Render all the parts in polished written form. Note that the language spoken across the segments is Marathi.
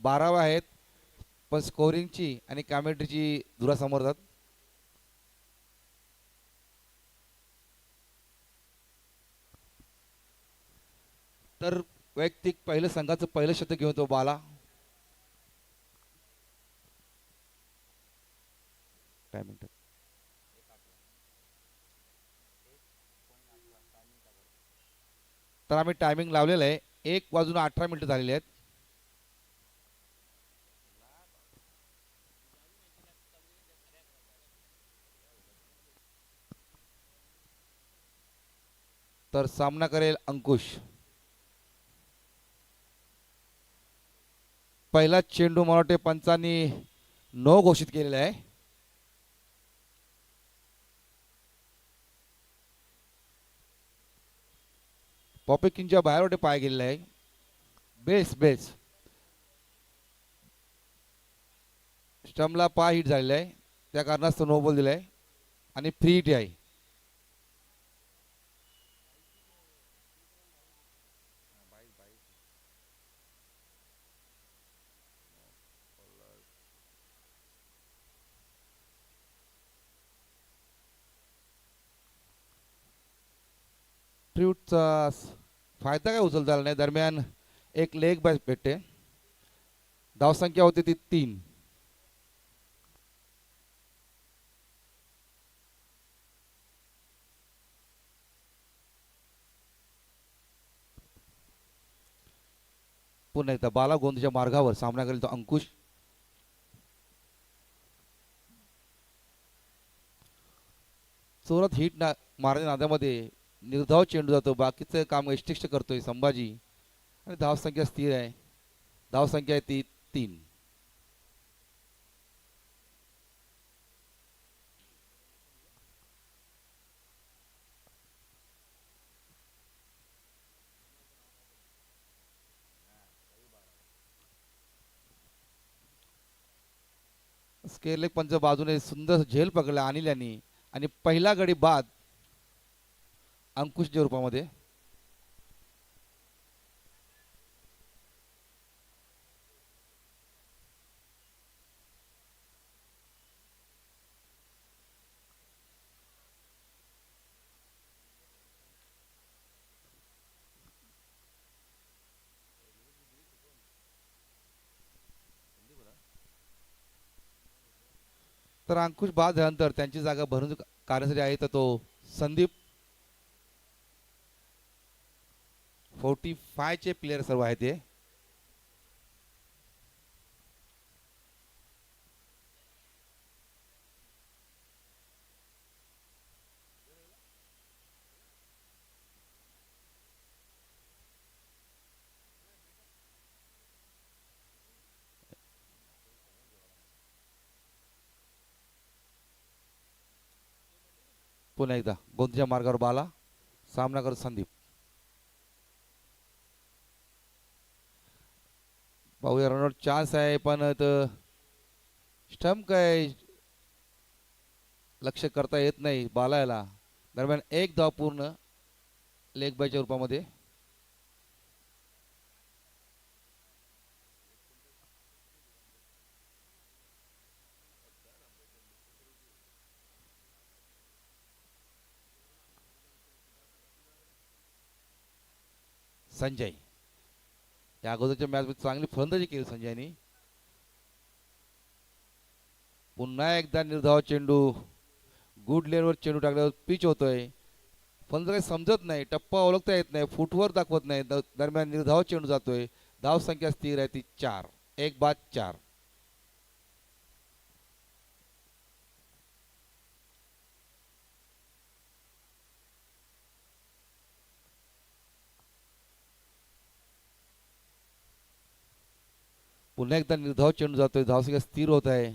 12 आहेत, पण स्कोरिंगची आणि कॅमेट्रीची धुरा समोरतात. तर वैयक्तिक पहिलं संघाचं पहिलं शतक घेऊन तो बाला. काय मिनिट, तर आम्ही टायमिंग लावलेलं आहे. 1:18 झालेले आहेत. तर सामना करेल अंकुश. पहिला चेंडू मराठे पंचांनी नो घोषित केलेला आहे. पॉपिकिंगच्या बाहेर पाय गेलेला आहे. बेस बेस स्टम्पला पाय हिट झालेला आहे, त्या कारणास्तव नो बॉल दिलाय आणि फ्री हिट आहे. फ्रूटचा फायदा काय उचलता आला नाही. दरम्यान एक लेग बॅच भेटते. धावसंख्या होती ती 3. पुन्हा एकदा बाला गोंदच्या मार्गावर सामना करेल तो अंकुश. चोरात हिट मारण्याच्या नादामध्ये निर्धाव चेंडू जातो. बाकीचं काम यष्टिक्ष करतोय संभाजी आणि धावसंख्या स्थिर आहे. धावसंख्या आहे ती 3. स्केअरलेग पंच बाजूने सुंदर झेल पकडला अनिल यांनी आणि पहिला गडी बाद अंकुशच्या रूपामध्ये. तर अंकुश बाद झाल्यानंतर त्यांची जागा भरून काढण्यासाठी आहे तर तो संदीप. 45 चे प्लेयर सर्व आहेत ते. पुन्हा एकदा गोंदच्या मार्गावर बाला सामना करत संदीप. पाहूया रनआउट चान्स आहे, पण स्टंप काय लक्ष करता येत नाही बालायला. दरम्यान एक धाव पूर्ण लेग बायच्या रूपामध्ये. संजय या अगोदरच्या मॅच मध्ये चांगली फलंदाजी केली संजयनी. पुन्हा एकदा निर्धाव चेंडू. गुड लेनवर चेंडू टाकल्यावर पिच होतोय. फलंदाज काही समजत नाही, टप्पा ओळखता येत नाही, फुटवर दाखवत नाही. दरम्यान निर्धाव चेंडू जातोय. धाव संख्या स्थिर आहे ती 4. एक बाद 4. पुन्हा एकदा निर्धाव चेंडू जातोय. धावसंख्या स्थिर होत आहे.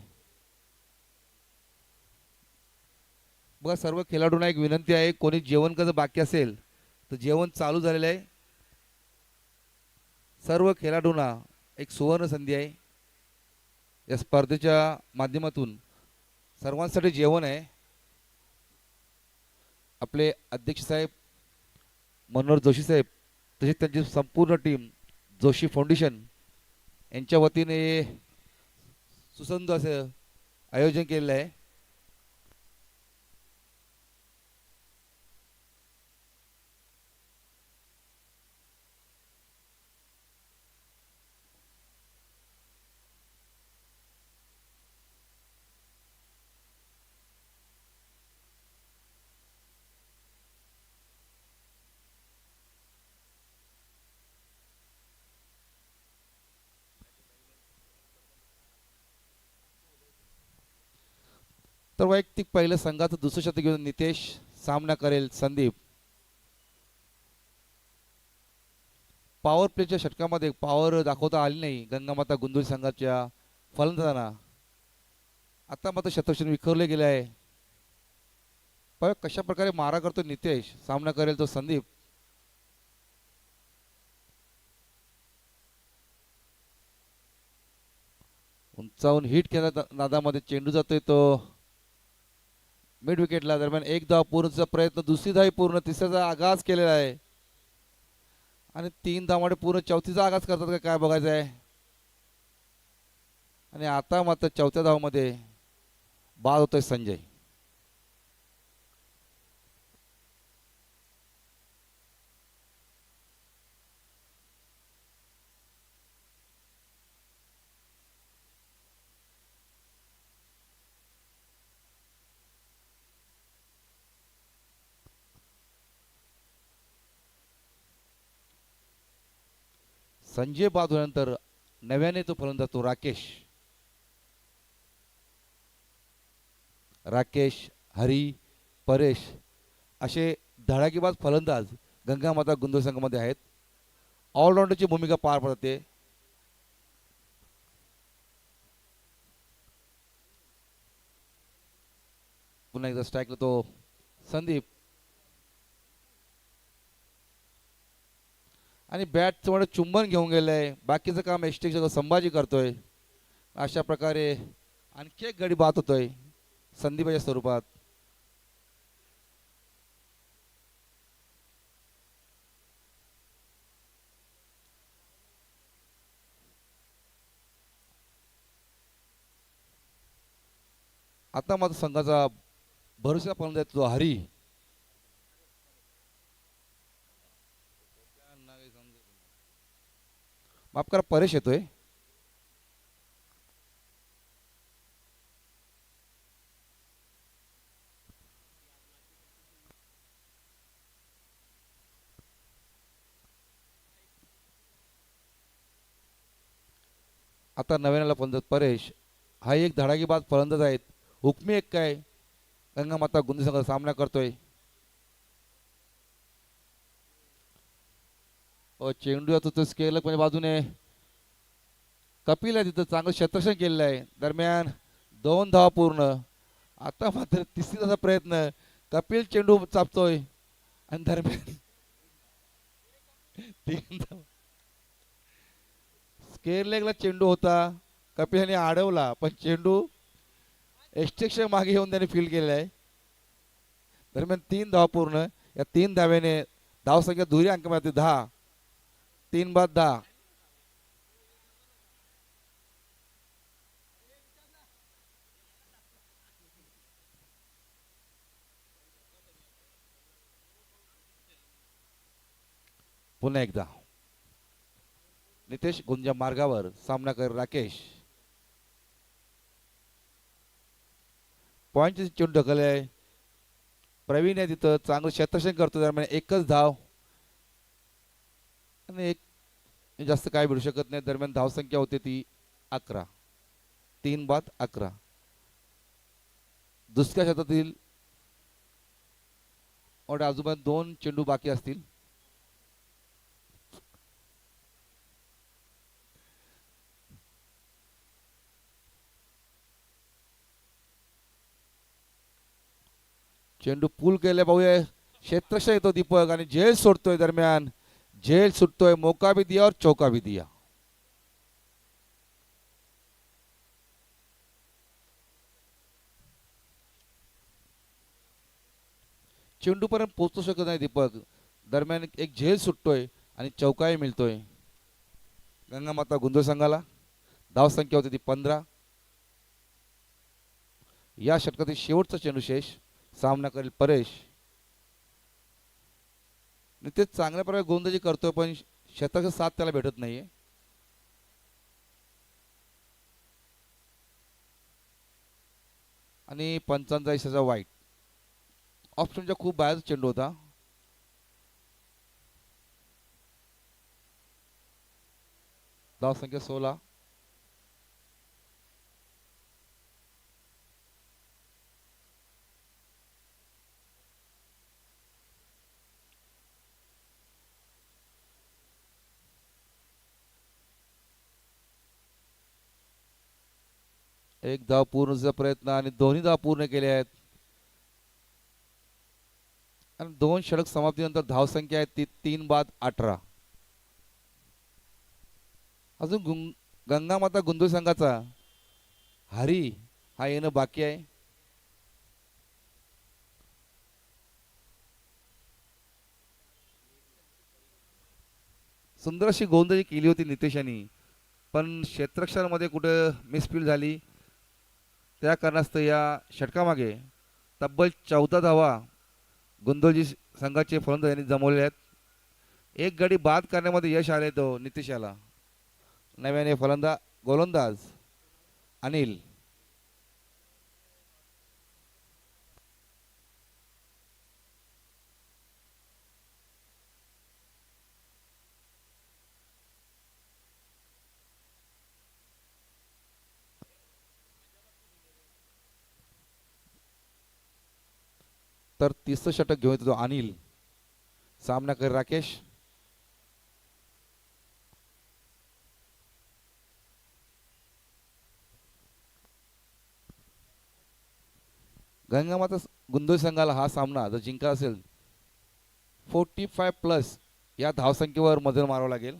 बघा सर्व खेळाडूंना एक विनंती आहे, कोणी जेवण कसं बाकी असेल तर जेवण चालू झालेलं आहे. सर्व खेळाडूंना एक सुवर्ण संधी आहे. या स्पर्धेच्या माध्यमातून सर्वांसाठी जेवण आहे. आपले अध्यक्ष साहेब मनोहर जोशी साहेब तसेच त्यांची संपूर्ण टीम जोशी फाउंडेशन यांच्या वतीने सुसंद असं आयोजन केलेलं आहे. तर वैयक्तिक पहिलं संघाचं दुसरं शतक घेऊन नितेश सामना करेल संदीप. पॉवर प्लेच्या षटकामध्ये पॉवर दाखवता आली नाही गंगामाता गुंदुरी संघाच्या फलंदाजांना. आता मात्र शतक्षण विखरले गेले आहे. पण कशा प्रकारे मारा करतो नितेश, सामना करेल तो संदीप. उंचावून हिट केला नादामध्ये चेंडू जातोय तो मिड विकेटला. दरम्यान एक धाव पूर्णचा प्रयत्न, दुसरी धाव पूर्ण, तिसऱ्याचा आगाज केलेला आहे आणि 3 धावांमध्ये पूर्ण चौथीचा आगाज करतात का काय बघायचं आहे. आणि आता मात्र चौथ्या धावामध्ये बाद होतोय संजय. संजय बाद होल्यानंतर नव्याने तो फलंदाज तो राकेश, हरी, परेश असे धडाकेबाज फलंदाज गंगामाता गुंदुरी संघामध्ये आहेत. ऑलराऊंडरची भूमिका पार पडते. पुन्हा एकदा स्ट्राईकला तो संदीप आणि बॅटचं मोठं चुंबन घेऊन गेलंय. बाकीचं काम एसटी संभाजी करतोय. अशा प्रकारे आणखी एक गडी बाद होतोय संदीपाच्या स्वरूपात. आता मात्र संघाचा भरोसा फलंदाज तो हरी. माफ करा, परेश येतोय. आता नव्याला फलंदाज परेश हा एक धडाकेबाज फलंदाज आहेत. हुकमी एक काय गंगामाता गुंदुरी संघाचा सामना करतोय. चेंडू जातो तो स्केलक म्हणजे बाजूने कपिल आहे तिथं चांगलं क्षेत्ररक्षण केलेलं आहे. दरम्यान 2 धावा पूर्ण. आता मात्र तिसरीचा प्रयत्न, कपिल चेंडू चापतोय आणि दरम्यान 3 धावा. स्केअर लेगला चेंडू होता, कपिल अडवला पण चेंडू एक्स्ट्रेक्शन मागे येऊन त्याने फील्ड केलेला आहे. दरम्यान 3 धावा पूर्ण. या 3 धाव्याने धावसंख्या दुहेरी अंकामध्ये 10. 3 बाद 10. पुन्हा एकदा नितेश गुंजा मार्गावर सामना कर राकेश. पॉईंटचे चेंडू ढकलले आहे. प्रवीण आहे तिथं चांगलं क्षेत्ररक्षण करतो. दरम्यान एकच धाव आणि एक जास्त काय भेटू शकत नाही. दरम्यान धावसंख्या होते ती 11. 3 बाद 11. दुसऱ्या शतकातील आजूबाजू 2 चेंडू बाकी असतील. चेंडू पूल केले पाहूया. क्षेत्ररक्षण येतो दीपक आणि झेल सोडतोय. दरम्यान झेल सुटतोय. मौका भी दिया और चौका भी दिया. चेंडू पर्यंत पोहोचू शकत नाही दीपक. दरम्यान एक झेल सुटतोय आणि चौकाही मिळतोय गंगामाता गुंदुरी संघाला. धावसंख्या होती ती 15. या षटकातील शेवटचा चेंडू शेष. सामना करेल परेश. ते चांगल्या प्रकारे गोलंदाजी करतोय पण षटकाचा साथ त्याला भेटत नाहीये. आणि पंचांचा इशाचा वाईट. ऑप्शनच्या खूप बाहेरचा चेंडू होता. धावसंख्या 16. एक धाव पूर्णचा प्रयत्न आणि दोन्ही धाव पूर्ण केले आहेत. आणि 2 षटक समाप्तीनंतर धावसंख्या आहे ती 3 बाद 18. अजून गंगामाता गुंदूर संघाचा हरी हा येणं बाकी आहे. सुंदर अशी गोलंदाजी केली होती नितेशानी, पण क्षेत्ररक्षणामध्ये कुठं मिसफील झाली. त्या कारणास्तव या षटकामागे तब्बल 14 धावा गोंदवली संघाचे फलंदाजांनी जमवले आहेत. एक गडी बाद करण्यामध्ये यश आले तो नितेशाला. नव्याने गोलंदाज अनिल. तर तिसरं षटक घेऊन येतो अनिल. सामना कर राकेश. गंगामाता गुंदोली संघाला हा सामना जर जिंका असेल 45+ या धावसंख्येवर मजल मारावं लागेल.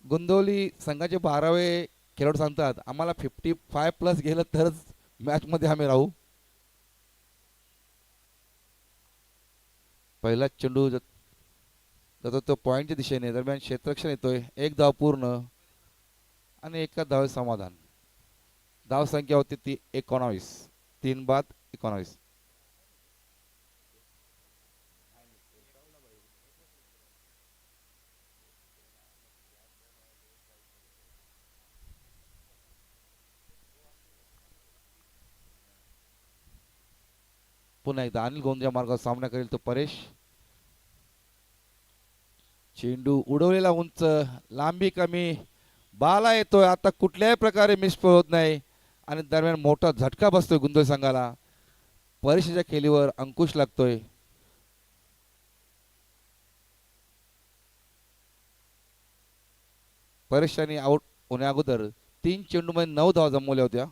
गोंदवली संघाचे 12वे खेळाडू सांगतात आम्हाला 55+ गेलं तरच मॅच मध्ये आम्ही राहू. पहिला चेंडू जातो तो पॉईंटच्या दिशेने. दरम्यान क्षेत्ररक्षण येतोय. एक धाव पूर्ण आणि एका धावे समाधान. धाव संख्या होती ती 19. 3 बाद 19. पुन्हा एकदा अनिल गोंदच्या मार्गावर सामना करेल तो परेश. चेंडू उडवलेला उंच, लांबी कमी, बाला येतोय. आता कुठल्याही प्रकारे मिसफळ होत नाही आणि दरम्यान मोठा झटका बसतोय गुंदोली संघाला. परेशच्या खेळीवर अंकुश लागतोय. परेशांनी आउट होण्या अगोदर 3 चेंडूमध्ये 9 धावा जमवल्या होत्या.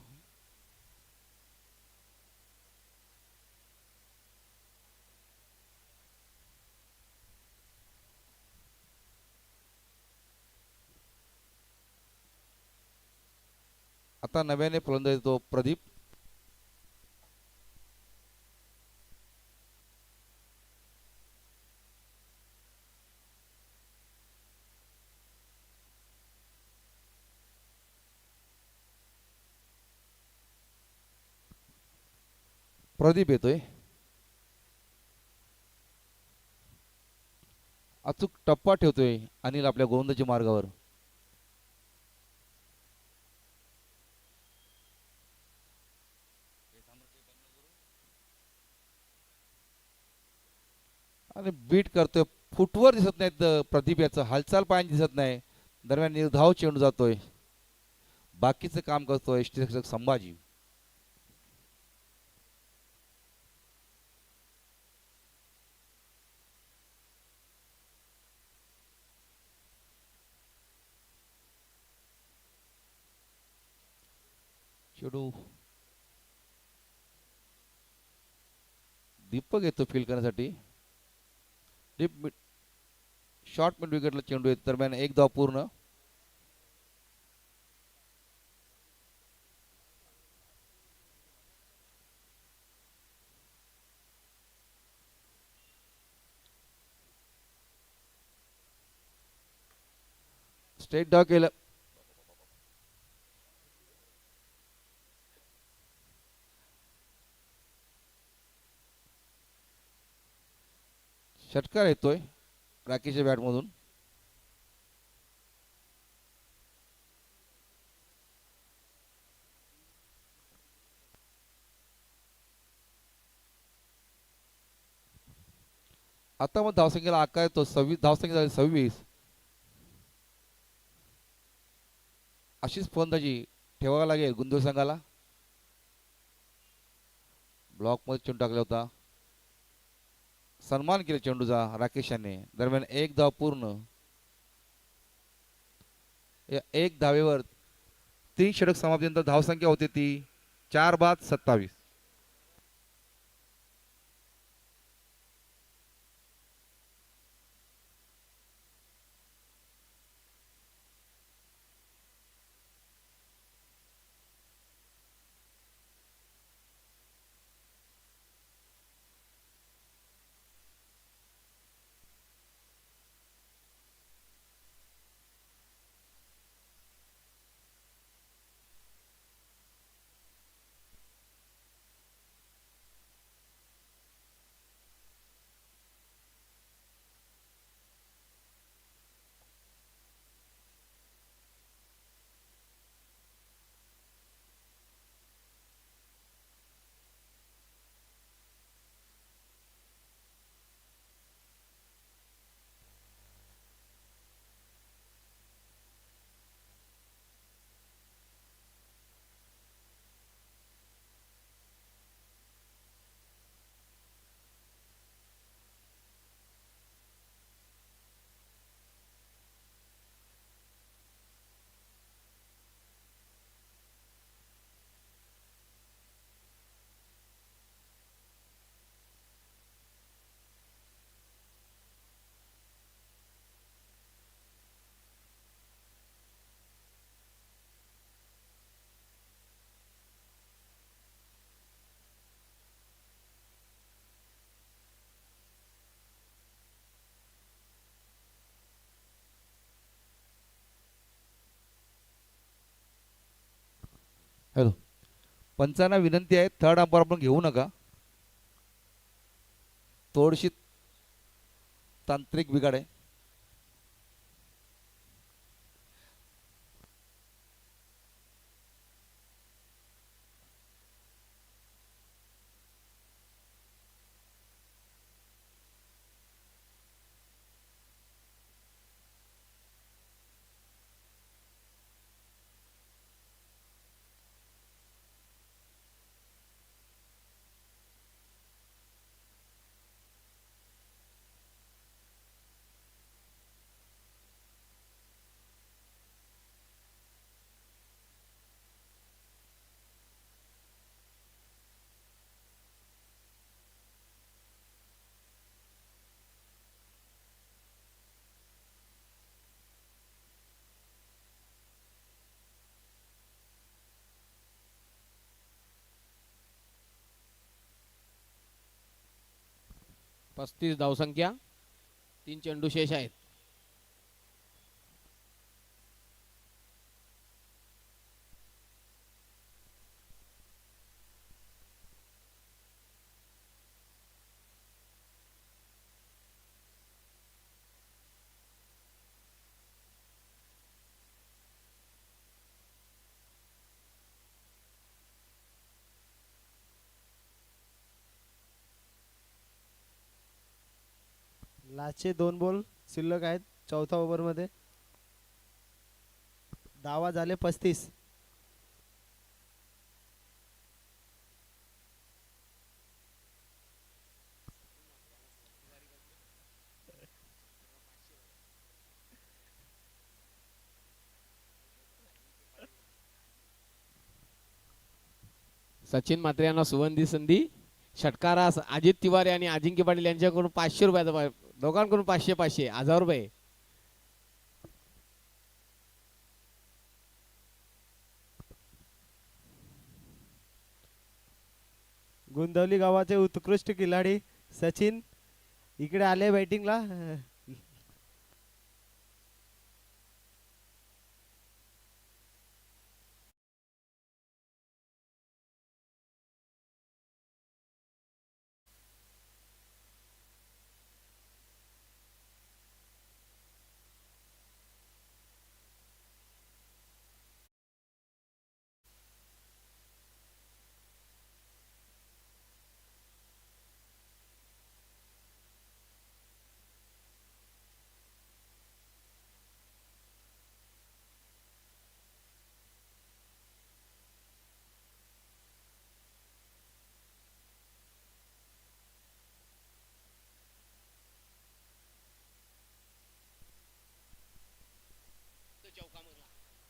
आता नव्याने फलंदाज येतो प्रदीप. प्रदीप येतोय. अचूक टप्पा ठेवतोय अनिल आपल्या गोलंदाजी मार्गावर. आणि बीट करतोय. फुटवर दिसत नाहीत प्रदीप याचं. हालचाल पायाने दिसत नाही. दरम्यान निर्धाव चेंडू जातोय. बाकीचं काम करतोय यष्टीरक्षक संभाजी. चेंडू दीपक येतो फील्ड करण्यासाठी. डीप शॉर्ट मिड विकेटला चेंडू येतो. दरम्यान एक धाव पूर्ण. स्ट्रेट डाव केलं. षटकार येतोय राकेशच्या बॅटमधून. आता मग धावसंख्येला आकार येतो. 26 धावसंख्या झाली 26. अशीच फलंदाजी ठेवावी लागेल गुंदूर संघाला. ब्लॉक मध्ये चेंडू टाकला होता. सन्मान केला चेंडूचा राकेश याने. दरम्यान एक धाव पूर्ण. या एक धावेवर 3 षटक समाप्तीनंतर धावसंख्या होती ती 4 बाद 27. हॅलो, पंचांना विनंती आहे थर्ड अंपायर आपण घेऊ नका. थोडीशी तांत्रिक बिघाड आहे. पस्तीस धावसंख्या, 3 चेंडू शेष आहेत. लास्टचे 2 बॉल शिल्लक आहेत चौथ्या ओव्हरमध्ये. धावा झाले 35. सचिन म्हात्रे यांना सुवर्ण संधी. षटकारास अजित तिवारी आणि अजिंक्य पाटील यांच्याकडून 500 रुपयाचा, दोघांकडून 500 500 1000 रुपये. गुंदवली गावाचे उत्कृष्ट खिलाडी सचिन इकडे आले बॅटिंगला.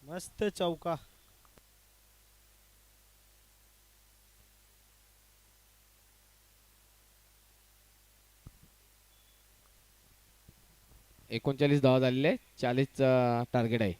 मस्त चौका. एकोणचाळीस धावा झालेले, 40 टार्गेट आहे.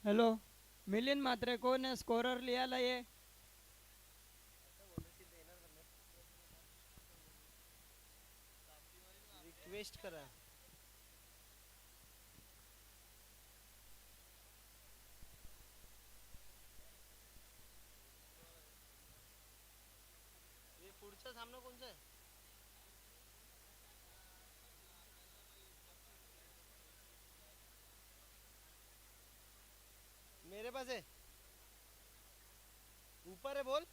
हेलो, मिलिंद म्हात्रे कोण आहे स्कोरर लिहायला ये. रिक्वेस्ट करा. हे पुढचं सामनं कोणचं आहे? मेरे पास है. ऊपर है बोल.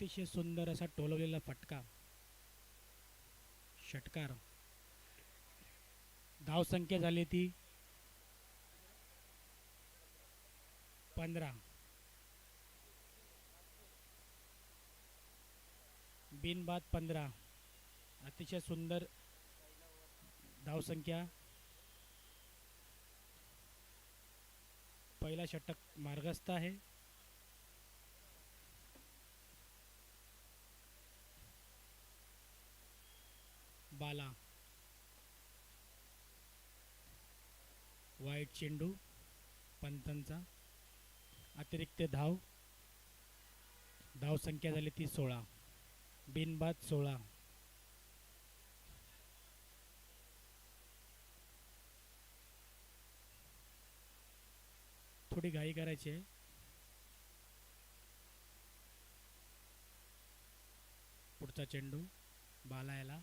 अतिशय सुंदर असा टोलवलेला फटका, षटकार. धावसंख्या झाली ती 15. बिनबाद 15. अतिशय सुंदर धावसंख्या. पहिला षटक मार्गस्थ आहे. बाला, वाईट चेंडू, पंतांचा. अतिरिक्त धाव. धावसंख्या झाली ती 16. बिनबाद 16. थोडी घाई करायची आहे. पुढचा चेंडू बाला याला.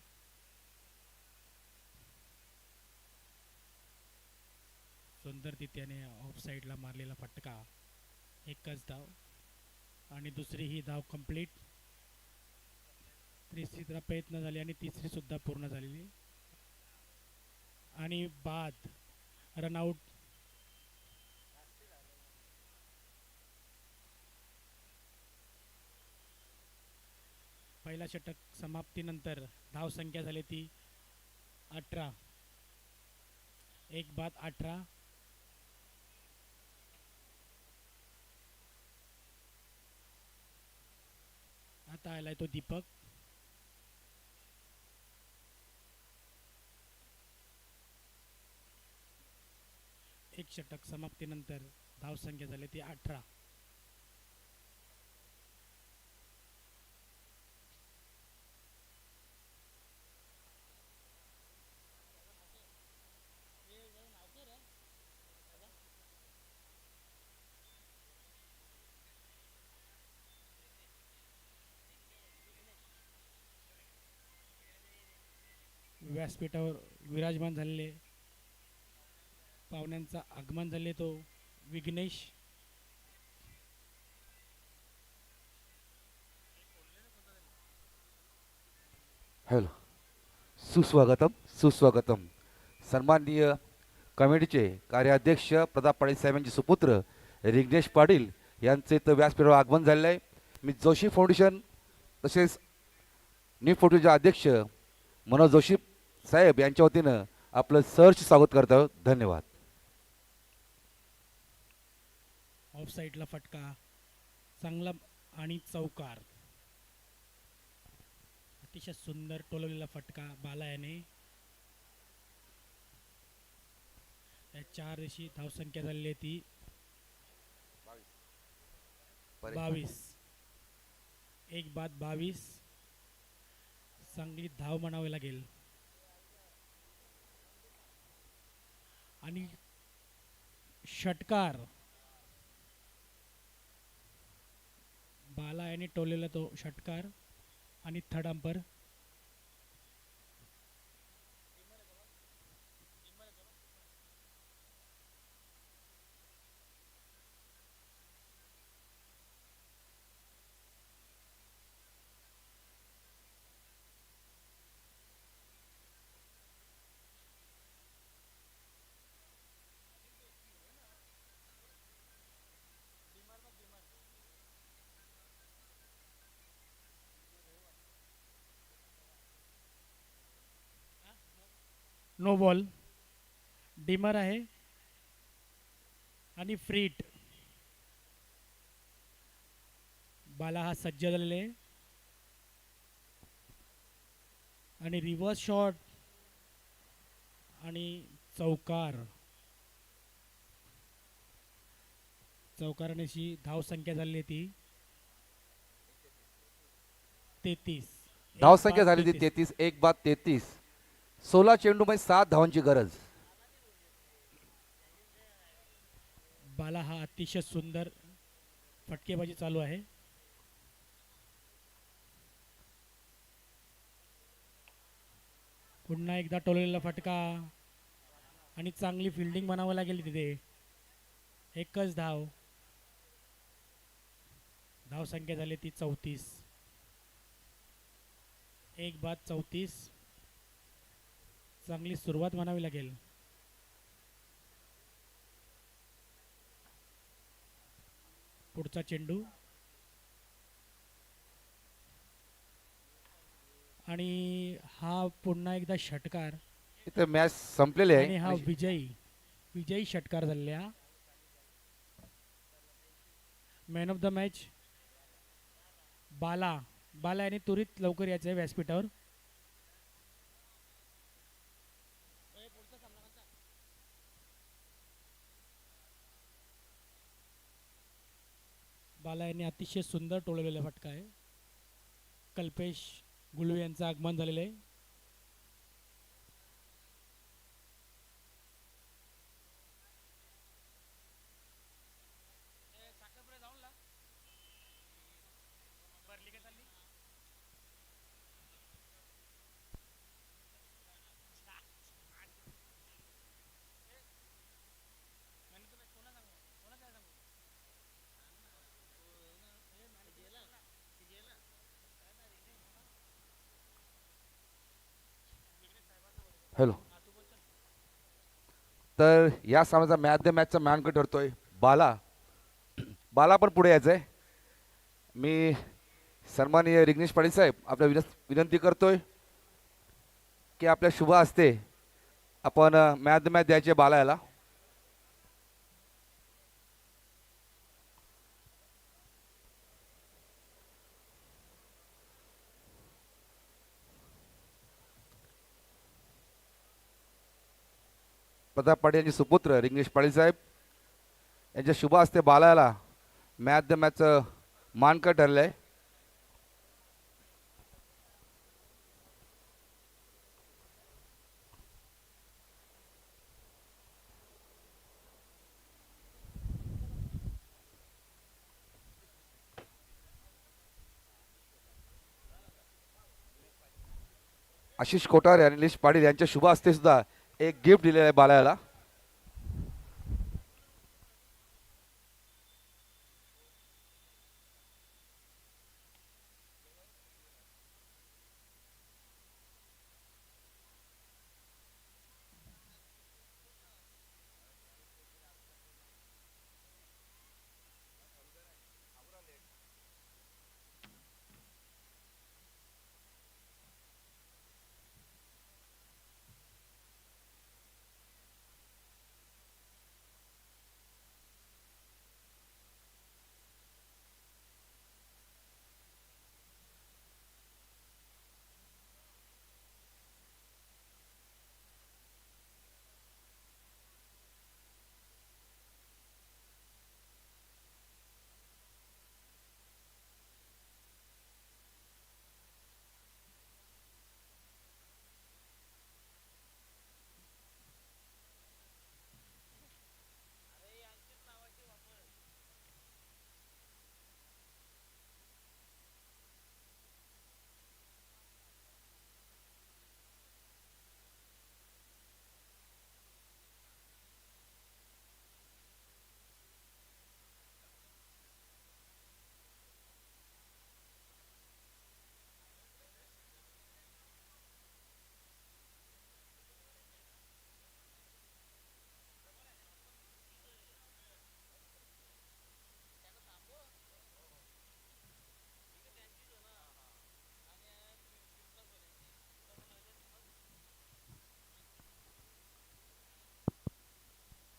सुंदर तिथ्याने ऑफ साईडला मारलेला फटका. एकच धाव आणि दुसरी ही धाव कंप्लीट. तिसरा प्रयत्न झाले आणि तिसरी सुद्धा पूर्ण झालेली आणि बाद रनआउट. पहिला षटक समाप्तीनंतर धावसंख्या झाली ती 18. एक बाद 18. आता आलाय तो दीपक. एक षटक समाप्तीनंतर धावसंख्या झाली ती 18. व्यासपीठावर विराजमान झालेले पाहुण्यांचा आगमन झाले तो विघ्नेश. हॅलो, सुस्वागतम सुस्वागतम. सन्माननीय कमिटीचे कार्याध्यक्ष प्रताप पाटील साहेबांचे सुपुत्र रिग्नेश पाटील यांचे तर व्यासपीठावर आगमन झालेलं आहे. मी जोशी फाउंडेशन तसेच न्यू फाउंडेशनचे अध्यक्ष मनोज जोशी साहेब यांच्या वतीनं आपलं सहर्ष स्वागत करत आहोत. धन्यवाद. ऑफ साईडला फटका चांगला आणि चौकार. अतिशय सुंदर टोलवलेला फटका बाला याने. या 4 दिवशी धावसंख्या झालेली आहे ती 22. एक बाद 22. चांगली धाव म्हणावी लागेल आणि षटकार बाला याने टोललेला तो षटकार आणि थर्ड अंपर. No ball. डिमर आहे आणि फ्रीट. बाला हा सज्ज झालेले आणि रिव्हर्स शॉट आणि चौकार. चौकारानेशी धावसंख्या झाली ती 33. धावसंख्या झाली ती 33. एक बाद 33. 16 चेंडूमध्ये 7 धावांची गरज. बाला हा अतिशय सुंदर फटकेबाजी चालू आहे. पुन्हा एकदा टोललेला फटका आणि चांगली फिल्डिंग म्हणावं लागेल तिथे. एकच धाव. धावसंख्या झाली ती 34. एक बाद 34. चांगली सुरुवात म्हणावी लागेल. पुढचा चेंडू आणि हा पुन्हा एकदा षटकार इथे मॅच संपलेली आणि आहे हा आणि विजयी षटकार झालेला. मॅन ऑफ द मॅच बाला यांनी त्वरित लवकर यायचं आहे व्यासपीठावर. बाला यांनी अतिशय सुंदर टोळलेला फटका आहे. कल्पेश गुळवे यांचं आगमन झालेलं आहे. हॅलो. तर या सामन्याचा मॅच द मॅचचा मॅनकट ठरतोय बाला. बाला पण पुढे यायचं आहे. मी सन्माननीय रिग्नेश पाटील साहेब आपल्या विनंती करतोय की आपल्या शुभ हस्ते आपण मॅच द मॅच द्यायचे बाला याला. प्रताप पाटील यांचे सुपुत्र रिग्नेश पाटील साहेब यांच्या शुभ हस्ते बालाला मॅच द मॅचचं मानकट ठरलं आहे. आशिष कोठारे आणि निलेश पाटील यांच्या शुभ हस्ते सुद्धा एक गिफ्ट दिलेलं आहे बालाला.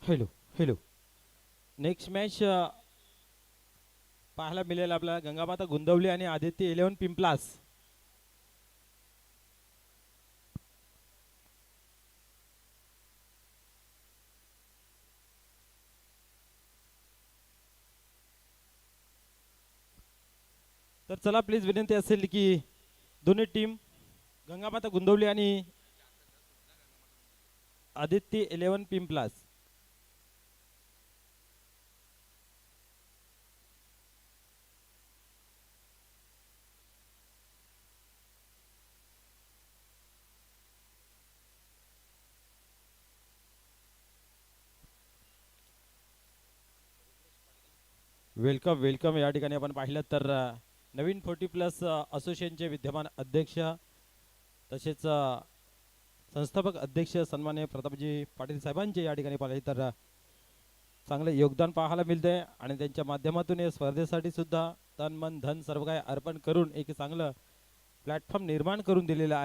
Hello hello. नेक्स्ट मॅच पाहायला मिळेल आपल्याला गंगामाता गुंदवली आणि आदित्य 11 पिंपलास. तर चला प्लीज विनंती असेल की दोन्ही टीम गंगामाता गुंदवली आणि आदित्य 11 पिंपलास वेलकम वेलकम. या ठिकाणी आपण पाहिलं तर नवीन 40+ असोसिएशनचे विद्यमान अध्यक्ष तसेच संस्थापक अध्यक्ष सन्मान्य प्रतापजी पाटील साहेबांचे या ठिकाणी पाहिले तर चांगले योगदान पाहायला मिळते आणि त्यांच्या माध्यमातून या स्पर्धेसाठी सुद्धा तन मन धन सर्व काही अर्पण करून एक चांगलं प्लॅटफॉर्म निर्माण करून दिलेलं आहे.